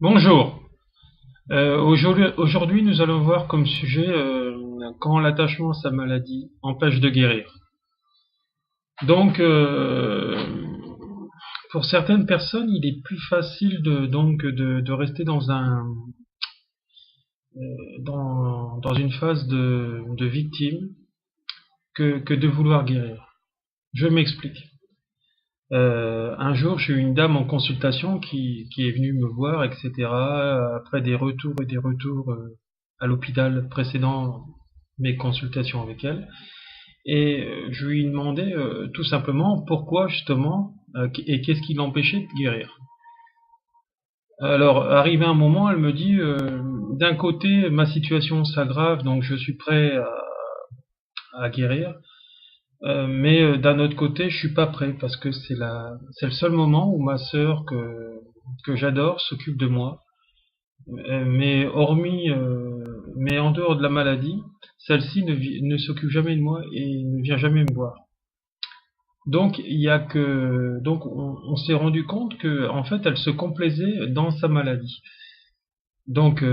Bonjour. Aujourd'hui, nous allons voir comme sujet quand l'attachement à sa maladie empêche de guérir. Donc, pour certaines personnes, il est plus facile de rester dans une phase de victime que de vouloir guérir. Je m'explique. Un jour, j'ai eu une dame en consultation qui est venue me voir, etc. Après des retours et des retours à l'hôpital précédant mes consultations avec elle. Et je lui ai demandé tout simplement pourquoi justement et qu'est-ce qui l'empêchait de guérir. Alors, arrivé un moment, elle me dit d'un côté, ma situation s'aggrave, donc je suis prêt à guérir. Mais d'un autre côté, je suis pas prêt parce que c'est le seul moment où ma sœur que j'adore s'occupe de moi. Mais en dehors de la maladie, celle-ci ne s'occupe jamais de moi et ne vient jamais me voir. Donc on s'est rendu compte que en fait, elle se complaisait dans sa maladie. Donc,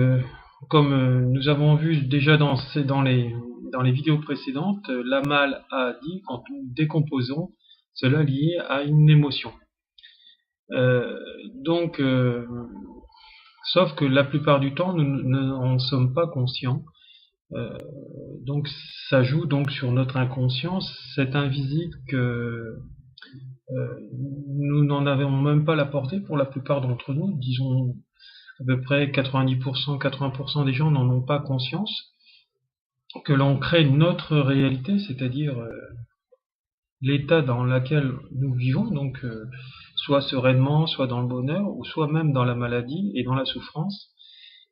comme nous avons vu déjà dans les vidéos précédentes, la malle a dit quand nous décomposons, cela est lié à une émotion. Euh, donc, sauf que la plupart du temps, nous n'en sommes pas conscients. Euh, donc, ça joue donc sur notre inconscience, cet invisible que nous n'en avons même pas la portée pour la plupart d'entre nous. Disons à peu près 90%, 80% des gens n'en ont pas conscience. Que l'on crée notre réalité, c'est-à-dire l'état dans lequel nous vivons, donc soit sereinement, soit dans le bonheur, ou soit même dans la maladie et dans la souffrance,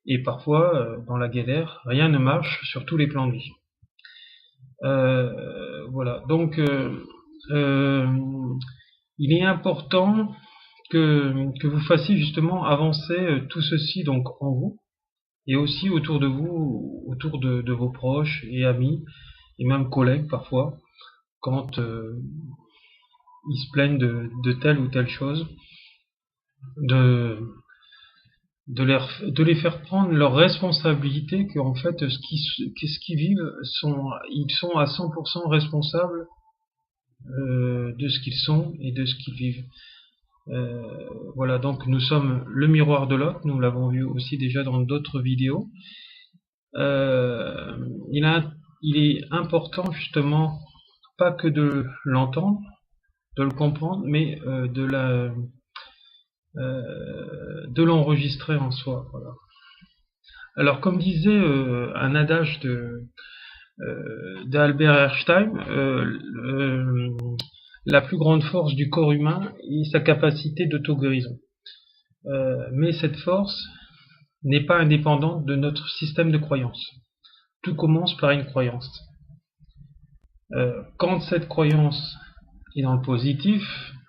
et parfois dans la galère, rien ne marche sur tous les plans de vie. Voilà, donc il est important que vous fassiez justement avancer tout ceci donc en vous, et aussi autour de vous, autour de vos proches et amis, et même collègues parfois, quand ils se plaignent de telle ou telle chose, de, de les faire prendre leurs responsabilités, qu'en fait, ce qu'ils vivent, ils sont à 100% responsables de ce qu'ils sont et de ce qu'ils vivent. Voilà, donc nous sommes le miroir de l'autre, nous l'avons vu aussi déjà dans d'autres vidéos. Euh, il, a, il est important justement, pas que de l'entendre, de le comprendre, mais de l'enregistrer en soi. Voilà. Alors, comme disait un adage d'Albert Einstein, la plus grande force du corps humain est sa capacité d'auto-guérison. Mais cette force n'est pas indépendante de notre système de croyance. Tout commence par une croyance. Quand cette croyance est dans le positif,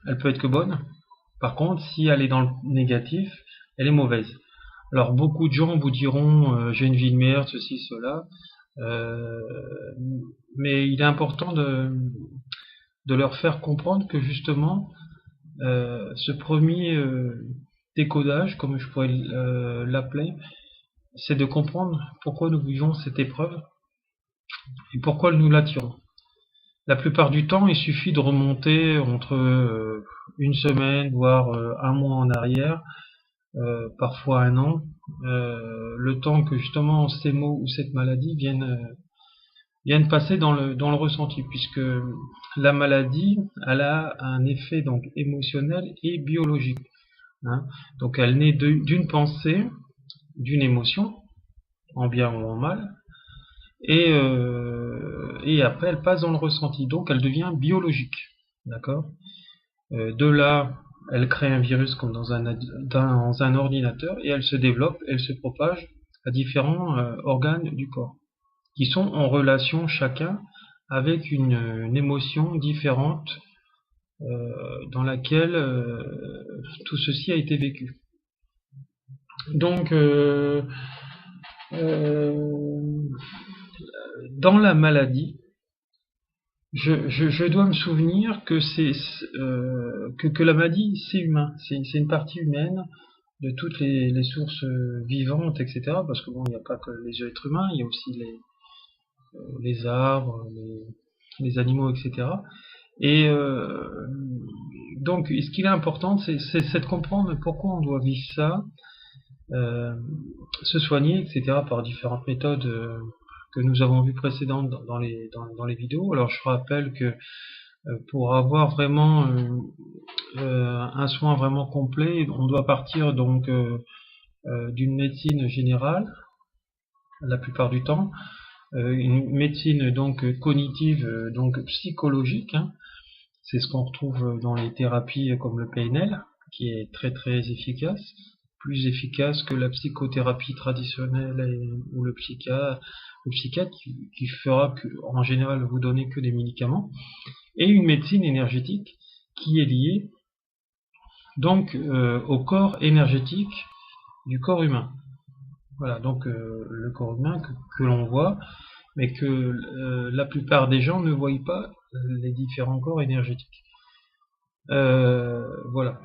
elle peut être que bonne. Par contre, si elle est dans le négatif, elle est mauvaise. Alors beaucoup de gens vous diront j'ai une vie de merde, ceci, cela, euh, mais il est important de leur faire comprendre que justement ce premier décodage, comme je pourrais l'appeler, c'est de comprendre pourquoi nous vivons cette épreuve et pourquoi nous l'attirons. La plupart du temps, il suffit de remonter entre une semaine, voire un mois en arrière, parfois un an, le temps que justement ces mots ou cette maladie viennent passer dans le ressenti, puisque la maladie, elle a un effet donc émotionnel et biologique. Hein. Donc elle naît d'une pensée, d'une émotion, en bien ou en mal, et après elle passe dans le ressenti, donc elle devient biologique. D'accord. De là, elle crée un virus comme dans un ordinateur et elle se développe, elle se propage à différents organes du corps qui sont en relation chacun avec une émotion différente dans laquelle tout ceci a été vécu. Donc, euh, dans la maladie, je dois me souvenir que que la maladie c'est humain, c'est une partie humaine de toutes les sources vivantes, etc. Parce que bon, il n'y a pas que les êtres humains, il y a aussi les arbres, les animaux, etc. Et donc, ce qu'il est important, c'est de comprendre pourquoi on doit vivre ça, euh, se soigner, etc. par différentes méthodes que nous avons vues précédentes dans les vidéos. Alors, je rappelle que pour avoir vraiment un soin vraiment complet, on doit partir donc d'une médecine générale, la plupart du temps, une médecine donc cognitive, donc psychologique, hein. C'est ce qu'on retrouve dans les thérapies comme le PNL, qui est très très efficace, plus efficace que la psychothérapie traditionnelle ou le psychiatre qui fera que, en général, vous donner que des médicaments, et une médecine énergétique qui est liée donc au corps énergétique du corps humain. Voilà, donc le corps humain que l'on voit, mais que la plupart des gens ne voient pas les différents corps énergétiques. Voilà.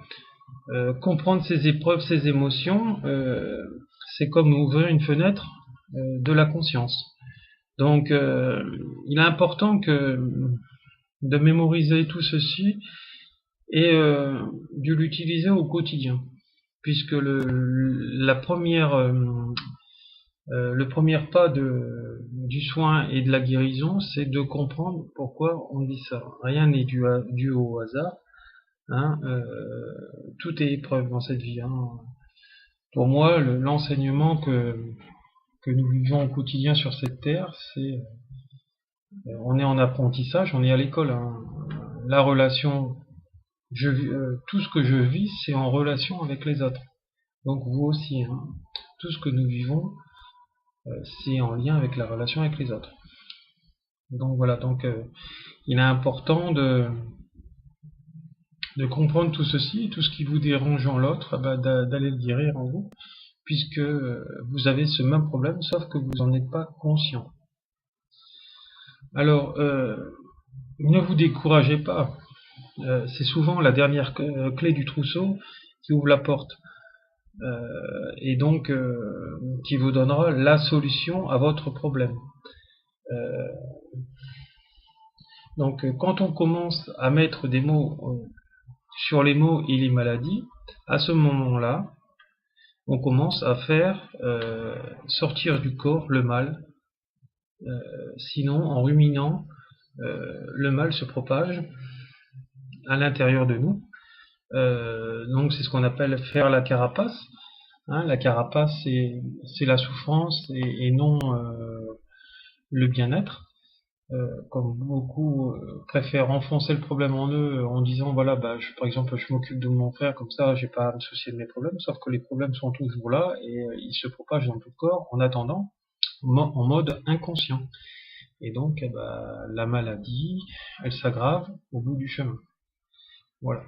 Comprendre ces épreuves, ces émotions, c'est comme ouvrir une fenêtre de la conscience. Donc, il est important de mémoriser tout ceci et de l'utiliser au quotidien, puisque le premier pas du soin et de la guérison, c'est de comprendre pourquoi on vit ça. Rien n'est dû au hasard. Hein, tout est épreuve dans cette vie. Hein. Pour moi, l'enseignement que nous vivons au quotidien sur cette terre, c'est on est en apprentissage, on est à l'école. Hein. La relation, tout ce que je vis, c'est en relation avec les autres. Donc vous aussi, hein. Tout ce que nous vivons, c'est en lien avec la relation avec les autres. Donc voilà, donc il est important de comprendre tout ceci, tout ce qui vous dérange en l'autre, d'aller le guérir en vous, puisque vous avez ce même problème, sauf que vous n'en êtes pas conscient. Alors, ne vous découragez pas. C'est souvent la dernière clé du trousseau qui ouvre la porte. Et donc qui vous donnera la solution à votre problème. Donc quand on commence à mettre des mots sur les mots et les maladies, à ce moment-là, on commence à faire sortir du corps le mal. Sinon, en ruminant, le mal se propage à l'intérieur de nous. Donc c'est ce qu'on appelle faire la carapace. Hein, la carapace, c'est la souffrance et non le bien-être. Comme beaucoup préfèrent enfoncer le problème en eux en disant voilà, par exemple, je m'occupe de mon frère, comme ça, j'ai pas à me soucier de mes problèmes. Sauf que les problèmes sont toujours là et ils se propagent dans tout le corps en attendant, en mode inconscient. Et donc, la maladie, elle s'aggrave au bout du chemin. Voilà.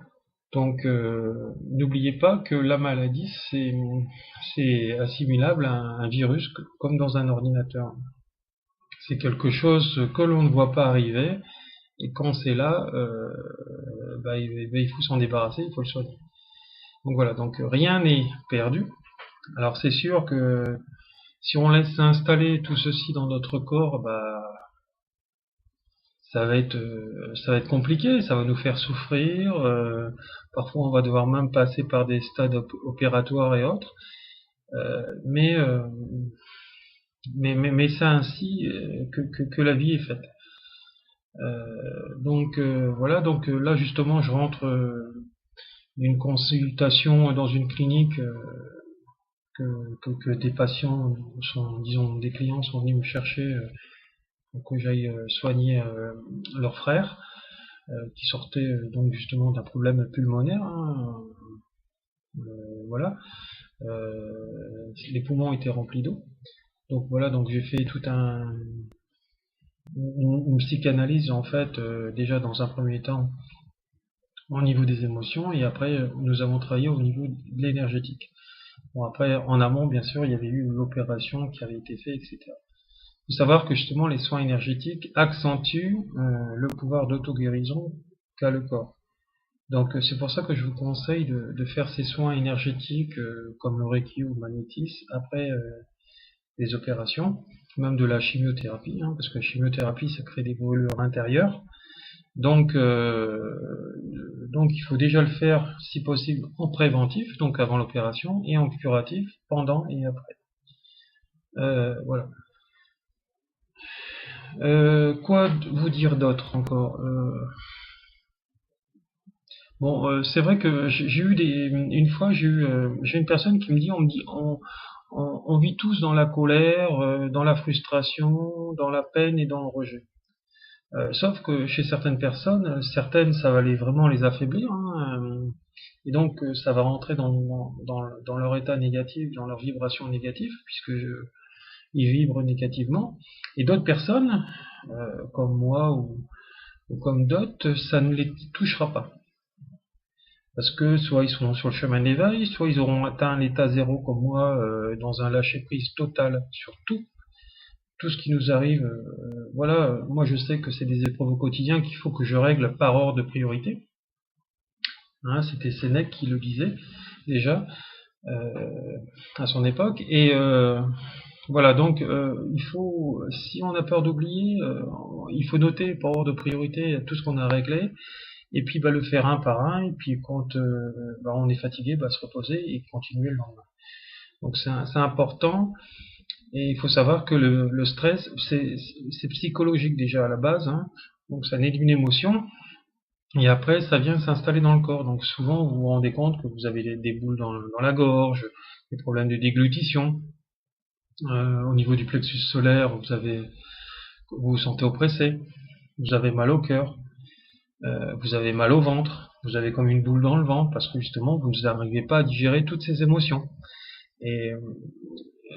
Donc, n'oubliez pas que la maladie, c'est assimilable à un virus comme dans un ordinateur. C'est quelque chose que l'on ne voit pas arriver, et quand c'est là, il faut s'en débarrasser, il faut le soigner. Donc voilà, donc rien n'est perdu. Alors c'est sûr que si on laisse installer tout ceci dans notre corps, ça va être compliqué, ça va nous faire souffrir. Parfois, on va devoir même passer par des stades opératoires et autres. Mais c'est ainsi que la vie est faite. Donc voilà, donc là justement, je rentre d'une consultation dans une clinique que des patients disons des clients sont venus me chercher pour que j'aille soigner leur frère qui sortait donc justement d'un problème pulmonaire. Hein, voilà, les poumons étaient remplis d'eau. Donc voilà, donc j'ai fait toute une psychanalyse en fait déjà dans un premier temps au niveau des émotions et après nous avons travaillé au niveau de l'énergétique. Bon après en amont bien sûr il y avait eu l'opération qui avait été faite, etc. Il faut savoir que justement les soins énergétiques accentuent le pouvoir d'auto-guérison qu'a le corps. Donc c'est pour ça que je vous conseille de faire ces soins énergétiques comme le Reiki ou le magnétisme après les opérations, même de la chimiothérapie, hein, parce que la chimiothérapie ça crée des brûlures intérieures. Donc il faut déjà le faire si possible en préventif, donc avant l'opération, et en curatif pendant et après. Voilà. Quoi vous dire d'autre encore? Bon, c'est vrai que j'ai eu une fois j'ai une personne qui me dit, on vit tous dans la colère, dans la frustration, dans la peine et dans le rejet. Sauf que chez certaines personnes, certaines ça va vraiment les affaiblir, hein, et donc ça va rentrer dans leur état négatif, dans leur vibration négative, puisque ils vibrent négativement. Et d'autres personnes, comme moi ou comme d'autres, ça ne les touchera pas. Parce que soit ils sont sur le chemin d'éveil, soit ils auront atteint l'état zéro comme moi, dans un lâcher-prise total sur tout ce qui nous arrive. Voilà, moi je sais que c'est des épreuves au quotidien qu'il faut que je règle par ordre de priorité. Hein, c'était Sénèque qui le disait déjà à son époque. Et voilà, donc il faut, si on a peur d'oublier, il faut noter par ordre de priorité tout ce qu'on a réglé, et puis le faire un par un, et puis quand on est fatigué, se reposer et continuer le lendemain. Donc c'est important, et il faut savoir que le stress, c'est psychologique déjà à la base, hein, donc ça naît d'une émotion, et après ça vient s'installer dans le corps. Donc souvent vous vous rendez compte que vous avez des boules dans la gorge, des problèmes de déglutition, au niveau du plexus solaire, vous vous sentez oppressé, vous avez mal au cœur, vous avez mal au ventre, vous avez comme une boule dans le ventre, parce que justement vous n'arrivez pas à digérer toutes ces émotions. Et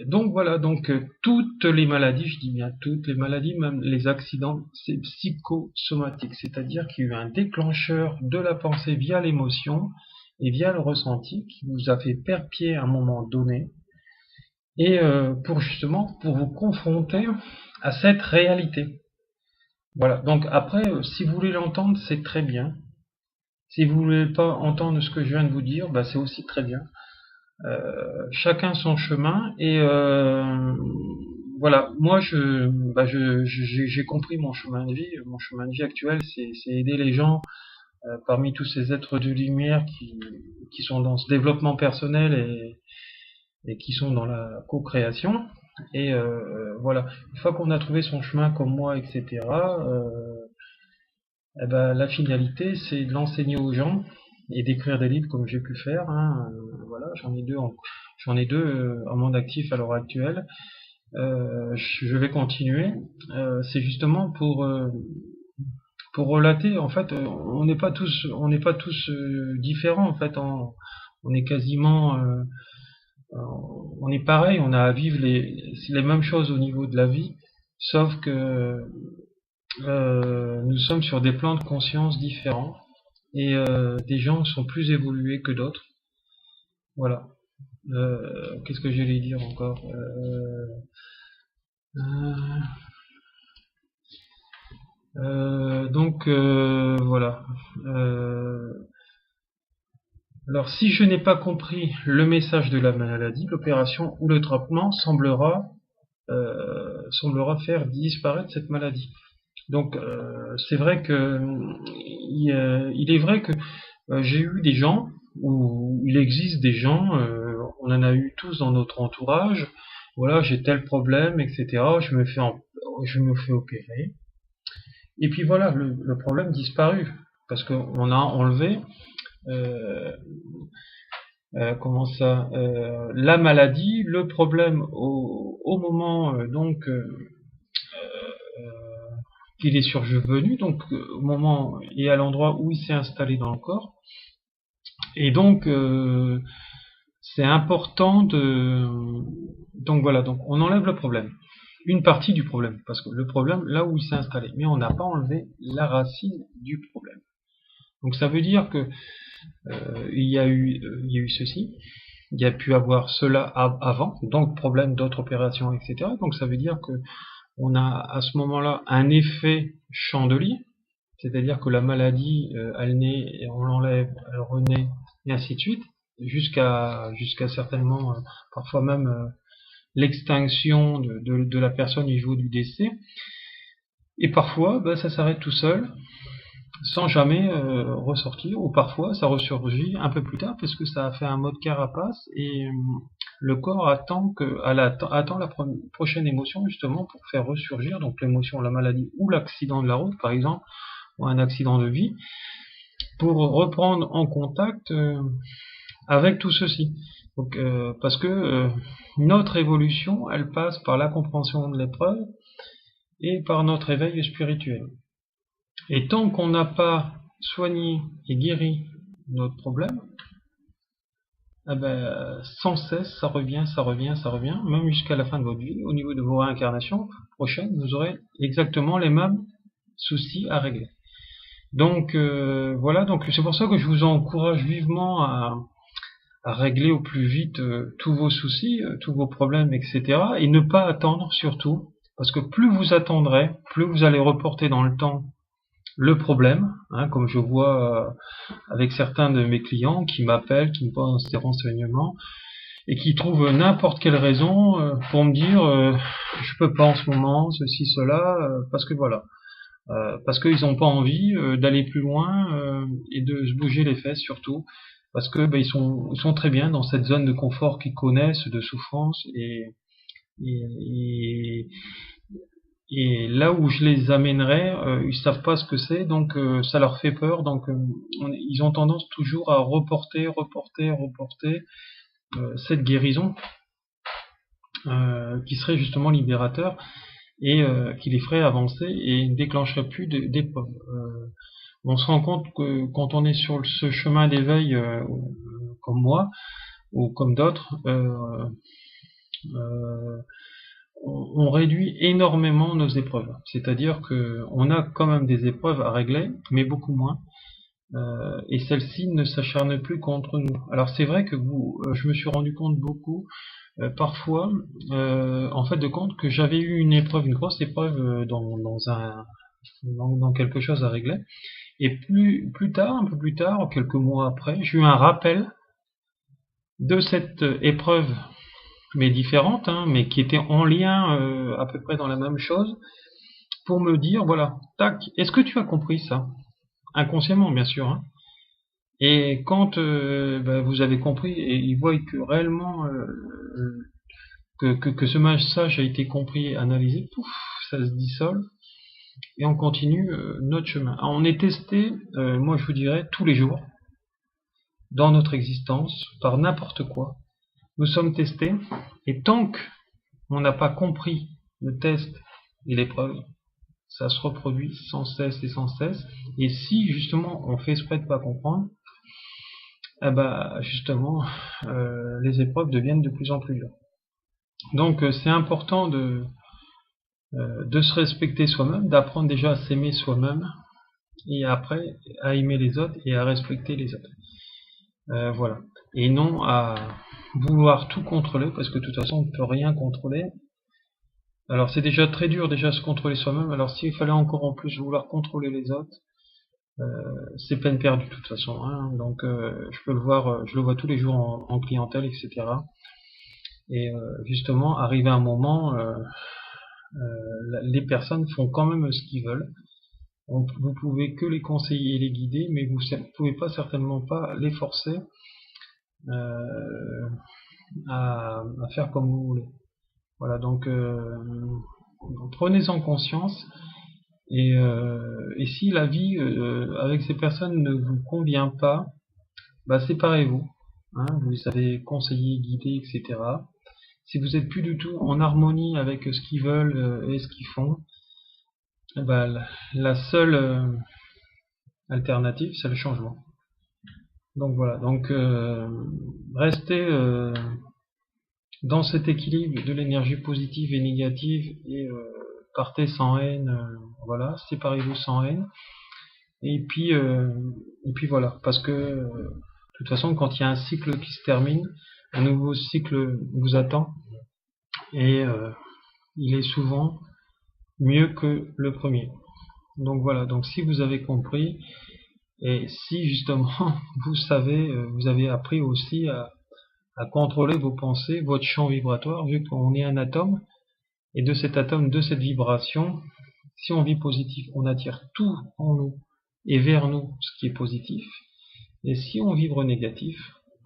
donc voilà, donc toutes les maladies, je dis bien toutes les maladies, même les accidents, c'est psychosomatique, c'est-à-dire qu'il y a eu un déclencheur de la pensée via l'émotion et via le ressenti qui vous a fait perdre pied à un moment donné, et pour vous confronter à cette réalité. Voilà, donc après, si vous voulez l'entendre, c'est très bien. Si vous voulez pas entendre ce que je viens de vous dire, c'est aussi très bien. Chacun son chemin, et voilà, moi j'ai compris mon chemin de vie. Mon chemin de vie actuel, c'est aider les gens parmi tous ces êtres de lumière qui sont dans ce développement personnel et qui sont dans la co-création. Et voilà, une fois qu'on a trouvé son chemin comme moi, etc., la finalité, c'est de l'enseigner aux gens et d'écrire des livres comme j'ai pu faire. Hein. Voilà, j'en ai deux en monde actif à l'heure actuelle. Je vais continuer. C'est justement pour relater. En fait, on n'est pas tous différents. En fait, on est quasiment on est pareil, on a à vivre les mêmes choses au niveau de la vie, sauf que nous sommes sur des plans de conscience différents, et des gens sont plus évolués que d'autres. Voilà. Qu'est-ce que j'allais dire encore? Donc voilà. Alors si je n'ai pas compris le message de la maladie, l'opération ou le traitement semblera faire disparaître cette maladie. Donc c'est vrai que il est vrai que j'ai eu des gens, ou il existe des gens, on en a eu tous dans notre entourage. Voilà, j'ai tel problème, etc. Je me fais opérer, et puis voilà, le problème disparu parce qu'on a enlevé la maladie, le problème au moment qu'il est survenu, donc au moment et à l'endroit où il s'est installé dans le corps. Et donc c'est important donc voilà, donc on enlève le problème, une partie du problème, parce que le problème là où il s'est installé, mais on n'a pas enlevé la racine du problème. Donc ça veut dire que il y a eu ceci, il y a pu avoir cela avant, donc problème d'autres opérations, etc. Donc ça veut dire que on a à ce moment-là un effet chandelier, C'est-à-dire que la maladie, elle naît, et on l'enlève, elle renaît, et ainsi de suite, jusqu'à certainement, parfois même l'extinction de la personne au niveau du décès. Et parfois, ben, ça s'arrête tout seul, sans jamais ressortir, ou parfois ça ressurgit un peu plus tard parce que ça a fait un mode carapace et le corps attend la prochaine émotion justement pour faire ressurgir, donc l'émotion, la maladie ou l'accident de la route par exemple, ou un accident de vie, pour reprendre en contact avec tout ceci. Donc, parce que notre évolution, elle passe par la compréhension de l'épreuve et par notre éveil spirituel. Et tant qu'on n'a pas soigné et guéri notre problème, eh ben, sans cesse, ça revient, ça revient, ça revient, même jusqu'à la fin de votre vie. Au niveau de vos réincarnations prochaines, vous aurez exactement les mêmes soucis à régler. Donc voilà, donc c'est pour ça que je vous encourage vivement à régler au plus vite tous vos soucis, tous vos problèmes, etc. Et ne pas attendre surtout, parce que plus vous attendrez, plus vous allez reporter dans le temps le problème, hein, comme je vois avec certains de mes clients qui m'appellent, qui me posent des renseignements et qui trouvent n'importe quelle raison pour me dire je peux pas en ce moment, ceci, cela, parce que voilà. Parce qu'ils n'ont pas envie d'aller plus loin et de se bouger les fesses surtout, parce que ben, ils sont très bien dans cette zone de confort qu'ils connaissent, de souffrance, et, et là où je les amènerai, ils savent pas ce que c'est, donc ça leur fait peur, donc ils ont tendance toujours à reporter cette guérison qui serait justement libérateur et qui les ferait avancer et ne déclencherait plus d'épreuves. On se rend compte que quand on est sur ce chemin d'éveil, comme moi ou comme d'autres, on réduit énormément nos épreuves. C'est-à-dire que on a quand même des épreuves à régler, mais beaucoup moins. Et celles-ci ne s'acharnent plus contre nous. Alors c'est vrai que je me suis rendu compte beaucoup, parfois, en fait de compte que j'avais eu une épreuve, une grosse épreuve dans quelque chose à régler. Et plus tard, un peu plus tard, quelques mois après, j'ai eu un rappel de cette épreuve, mais différente, hein, mais qui était en lien à peu près dans la même chose, pour me dire, voilà, tac, est-ce que tu as compris ça? Inconsciemment, bien sûr. Hein. Et quand ben, vous avez compris, et ils voient que réellement que ce message a été compris et analysé, pouf, ça se dissolve, et on continue notre chemin. Alors, on est testé, moi je vous dirais, tous les jours, dans notre existence, par n'importe quoi. Nous sommes testés, et tant qu'on n'a pas compris le test et l'épreuve, ça se reproduit sans cesse et sans cesse. Et si justement on fait exprès de pas comprendre, eh ben justement les épreuves deviennent de plus en plus dures. Donc c'est important de se respecter soi-même, d'apprendre déjà à s'aimer soi-même et après à aimer les autres et à respecter les autres. Voilà. Et non à vouloir tout contrôler, parce que de toute façon on ne peut rien contrôler. Alors c'est déjà très dur déjà se contrôler soi-même, alors s'il fallait encore en plus vouloir contrôler les autres, c'est peine perdue de toute façon. Hein. Donc je peux le voir, je le vois tous les jours en clientèle, etc. Et justement, arrivé à un moment, les personnes font quand même ce qu'ils veulent. Vous pouvez que les conseiller et les guider, mais vous ne pouvez pas certainement pas les forcer à faire comme vous voulez. Voilà, donc prenez-en conscience. Et si la vie avec ces personnes ne vous convient pas, bah séparez-vous. Hein, vous les avez conseillés, guidés, etc. Si vous êtes plus du tout en harmonie avec ce qu'ils veulent et ce qu'ils font, bah, la seule alternative, c'est le changement. Donc voilà, donc restez dans cet équilibre de l'énergie positive et négative et partez sans haine, voilà, séparez-vous sans haine. Et puis voilà, parce que de toute façon, quand il y a un cycle qui se termine, un nouveau cycle vous attend et il est souvent mieux que le premier. Donc voilà, donc si vous avez compris, et si justement vous savez, vous avez appris aussi à contrôler vos pensées, votre champ vibratoire, vu qu'on est un atome, et de cet atome, de cette vibration, si on vit positif, on attire tout en nous et vers nous ce qui est positif, et si on vibre négatif,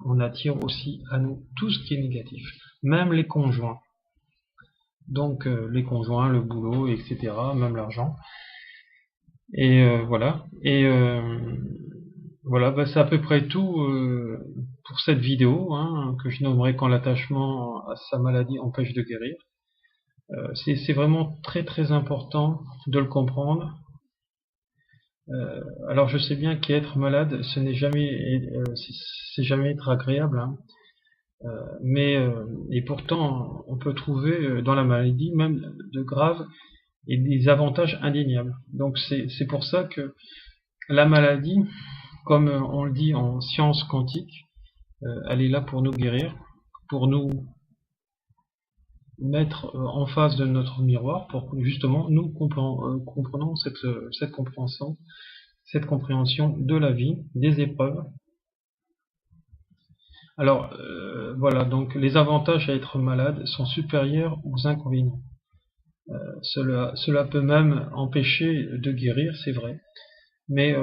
on attire aussi à nous tout ce qui est négatif, même les conjoints. Donc les conjoints, le boulot, etc., même l'argent. Et voilà. Et voilà, bah, c'est à peu près tout pour cette vidéo, hein, que je nommerai quand l'attachement à sa maladie empêche de guérir. C'est vraiment très très important de le comprendre. Alors je sais bien qu'être malade, ce n'est jamais, c'est jamais être agréable, hein. Mais et pourtant, on peut trouver dans la maladie même de graves et des avantages indéniables. Donc c'est pour ça que la maladie, comme on le dit en sciences quantiques, elle est là pour nous guérir, pour nous mettre en face de notre miroir, pour que justement nous comprenons cette compréhension de la vie, des épreuves. Alors voilà, donc les avantages à être malade sont supérieurs aux inconvénients. Cela peut même empêcher de guérir, c'est vrai, mais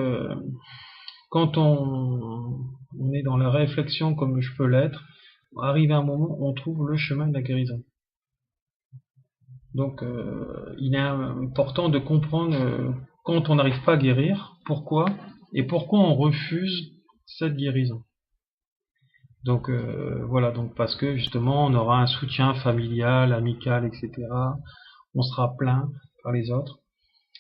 quand on est dans la réflexion comme je peux l'être, arrive un moment où on trouve le chemin de la guérison. Donc il est important de comprendre quand on n'arrive pas à guérir, pourquoi, et pourquoi on refuse cette guérison. Donc voilà, donc parce que justement on aura un soutien familial, amical, etc. On sera plaint par les autres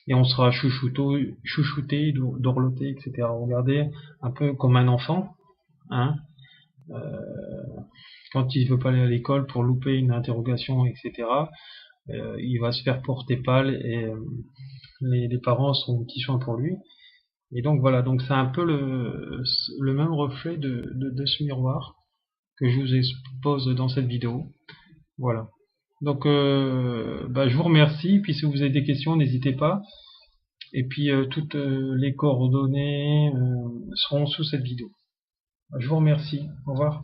et on sera chouchouté, dorloté, etc. Regardez, un peu comme un enfant, hein, quand il veut pas aller à l'école pour louper une interrogation, etc. Il va se faire porter pâle et les parents sont petits soins pour lui. Et donc voilà, donc c'est un peu le même reflet de ce miroir que je vous expose dans cette vidéo. Voilà. Donc bah, je vous remercie, puis si vous avez des questions, n'hésitez pas. Et puis toutes les coordonnées seront sous cette vidéo. Je vous remercie. Au revoir.